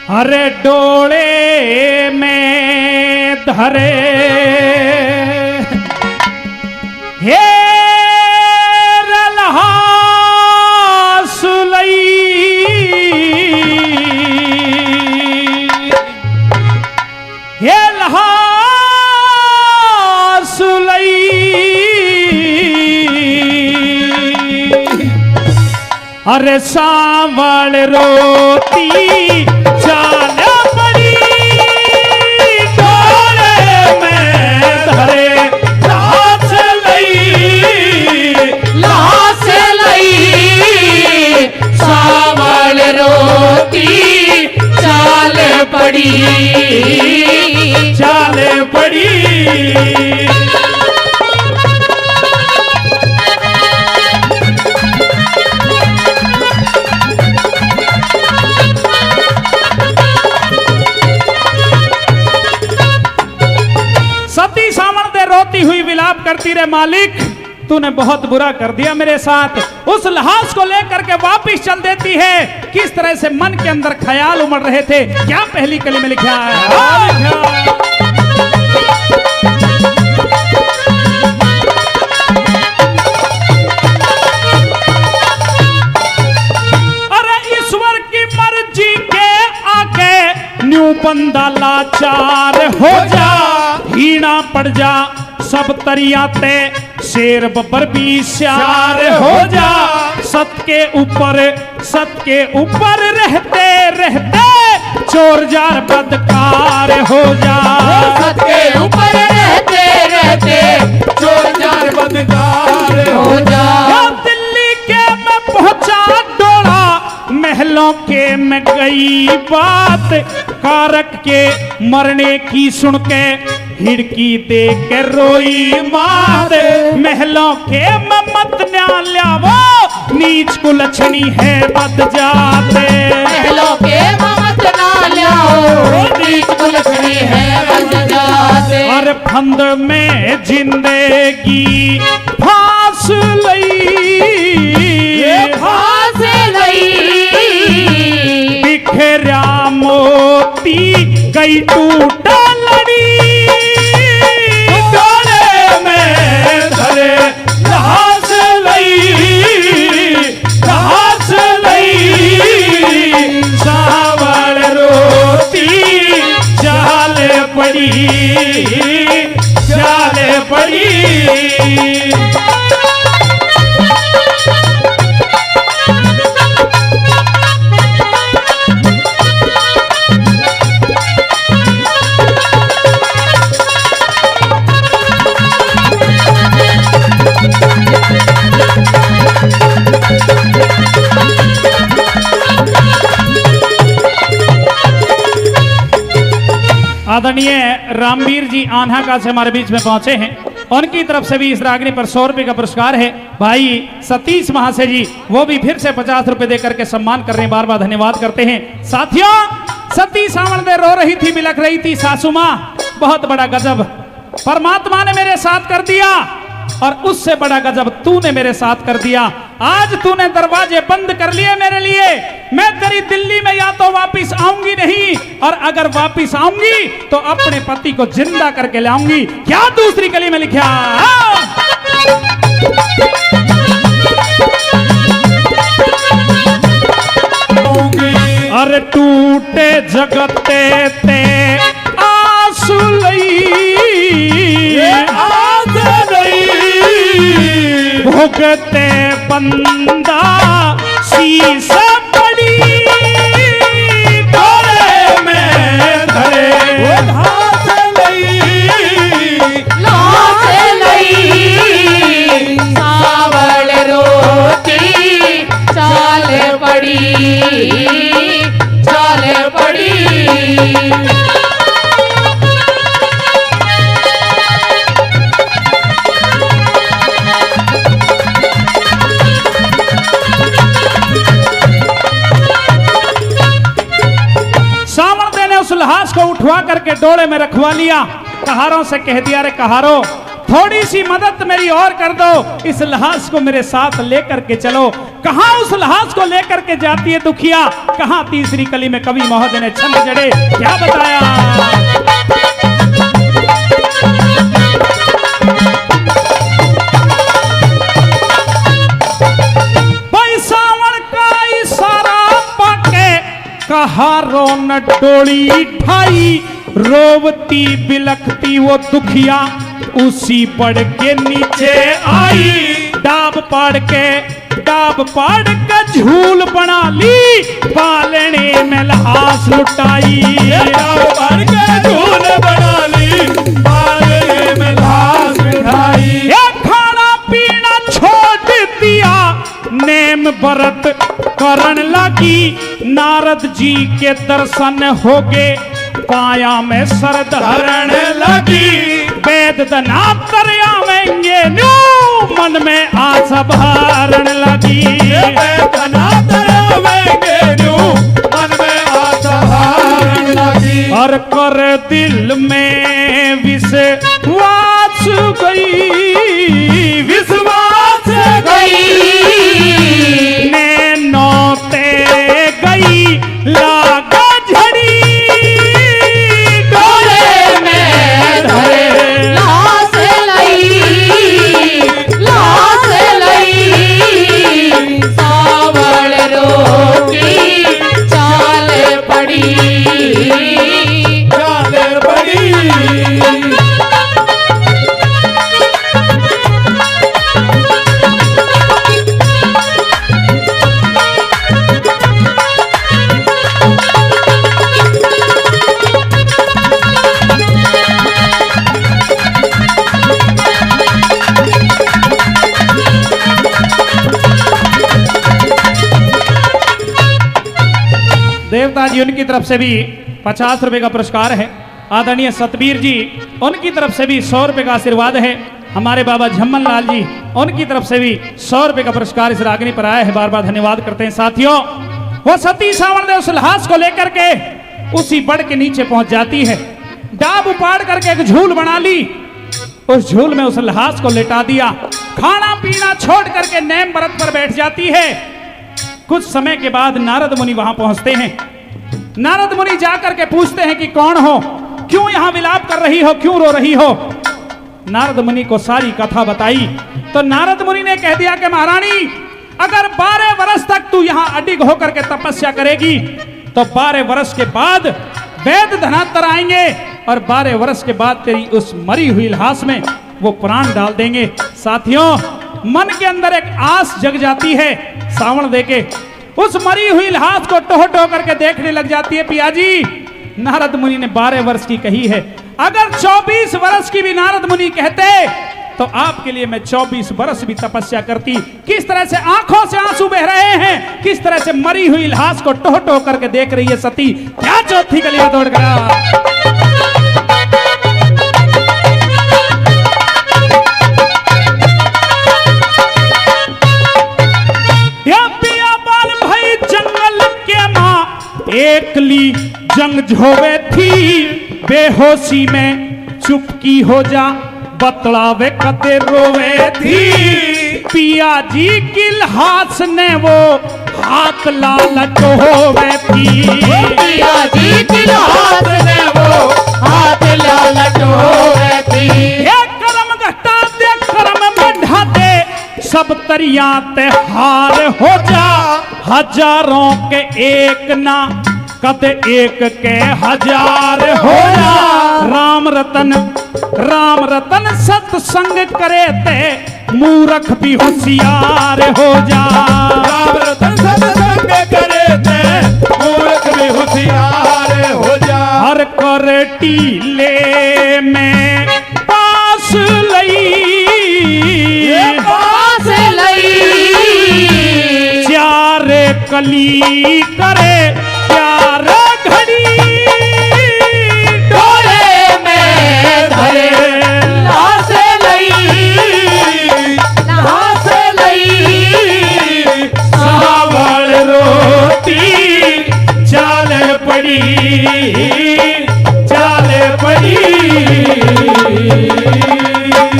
अरे डोले में धरे हे रल्हा सुलई हे लहा सुलई अरे सांवल रोती चाल बड़ी डोले में धरे लाश लई सांवल रोती चाल पड़ी सती सावन दे रोती हुई विलाप करती रे मालिक तूने बहुत बुरा कर दिया मेरे साथ। उस लहास को लेकर के वापिस चल देती है। किस तरह से मन के अंदर ख्याल उमड़ रहे थे, क्या पहली कली में लिखा है। अरे ईश्वर की मर्जी के आगे न्यू बंदा लाचार हो जा, हीना पड़ जा सब तरियाते शेर बब्बर भी श्यार हो जा। सत के ऊपर रहते रहते चोर जार बदकार हो जा। सत के ऊपर रहते रहते चोर जार बदकार हो जा। दिल्ली के में पहुंचा डोला, महलों के में गई बात, कारक के मरने की सुन के हिड़की दे के रोई मात। महलों के मत न्याल्यावो नीच कुलछनी है बद जाते। महलों के मत न्याल्यावो नीच कुलछनी है बद जाते। और फंद में जिंदगी फांस लई बिखरा मोती गई टूटा लड़ी। डोले में धरे लाश लई सांवल रोती चाल पड़ी। आदरणीय रामवीर जी आन्हा से हमारे बीच में पहुंचे हैं। उनकी तरफ से भी इस रागनी पर 100 रुपए का पुरस्कार है। भाई सतीश महाशय जी वो भी फिर से 50 रुपए देकर के सम्मान कर रहे हैं, बार बार धन्यवाद करते हैं। साथियों सती सावन में रो रही थी, बिलख रही थी सासू माँ। बहुत बड़ा गजब परमात्मा ने मेरे साथ कर दिया और उससे बड़ा गजब तूने मेरे साथ कर दिया। आज तूने दरवाजे बंद कर लिए मेरे लिए। मैं तेरी दिल्ली में या तो वापिस आऊंगी नहीं, और अगर वापिस आऊंगी तो अपने पति को जिंदा करके लाऊंगी। क्या दूसरी कली में लिखा। अरे टूटे जगते ते आंसू लई भुगते बंदा शीश पड़ी। डोले में धरे लाश लई सांवल रोती चाल पड़ी। लहास को उठवा करके डोले में रखवा लिया। कहारों से कह दिया, रे कहारों थोड़ी सी मदद मेरी और कर दो, इस लहास को मेरे साथ लेकर के चलो। कहां उस लाश को लेकर के जाती है दुखिया, कहां तीसरी कली में कवि महोदय ने छंद जड़े क्या बताया। भाई सावन का इशारा पाके कहा रोन डोली ठाई, रोवती बिलखती वो दुखिया उसी पड़ के नीचे आई। डाब पाड़ के झूल बना ली, पालने में लाश लुटाई। डाब पाड़ के झूल बना ली, पालने में लाश लुटाई। ये खाना पीना छोड़ दिया, नेम व्रत करण लगी। नारद जी के दर्शन हो गए, काया में सर धरण लगी। वेद दनातर आवेंगे न्यू, मन में आशा भरण लगी। वेद दनातर आवेंगे न्यू, मन में आशा भरण लगी। और कर दिल में विश्वास गई, विश्वास गई। नैनोते गई लागा झड़ी, डोले में धरे लाश लई, सावल रोटी चाल पड़ी। देवता जी उनकी तरफ से भी 50 रुपए का पुरस्कार है। आदरणीय सतबीर जी उनकी तरफ से भी 100 रुपए का आशीर्वाद है। हमारे बाबा झम्मन लाल जी उनकी तरफ से भी 100 रुपए का पुरस्कार इस रागनी पर आया है। बार बार धन्यवाद करते हैं साथियों। वो सती सावन देव उस लाश को लेकर के उसी बड़ के नीचे पहुंच जाती है। डाब उपाड़ करके एक झूल बना ली, उस झूल में उस लाश को लेटा दिया। खाना पीना छोड़ करके नेम व्रत पर बैठ जाती है। कुछ समय के बाद नारद मुनि वहां पहुंचते हैं। नारद मुनि जाकर के पूछते हैं कि कौन हो, क्यों यहां विलाप कर रही हो, क्यों रो रही हो। नारद मुनि को सारी कथा बताई तो नारद मुनि ने कह दिया कि महारानी, अगर 12 वर्ष तक तू यहां अडिग होकर के तपस्या करेगी तो 12 वर्ष के बाद वेद धनात्तर आएंगे और 12 वर्ष के बाद तेरी उस मरी हुई लाश में वो प्राण डाल देंगे। साथियों, मन के अंदर एक आस जग जाती है। सावन देके उस मरी हुई लाश को टोह टोह करके देखने लग जाती है। पिया जी, नारद मुनि ने 12 वर्ष की कही है, अगर 24 वर्ष की भी नारद मुनि कहते तो आपके लिए मैं 24 वर्ष भी तपस्या करती। किस तरह से आंखों से आंसू बह रहे हैं, किस तरह से मरी हुई लाश को टोह टोह करके देख रही है सती। क्या चौथी कलियां तोड़ गया। एकली जंग झोवे थी, बेहोशी में चुपकी हो जा, बतलावे कते रोवे थी। पिया जी की लाश ने वो हाथ लालच होवे थी। पिया जी की लाश ने वो हाथ लालच होवे थी। एक कर्म घटा दे कर्म बढ़ा दे, सब तरिया ते हार हो जा। हजारों के एक ना कद एक के हजार हो जा। राम रतन सत्संग करे ते, मूर्ख भी होशियार हो जा। राम रतन सत्संग करे ते, मूर्ख भी होशियार हो जा। हर कर टीले में पास लई, पास लई। चार कली करे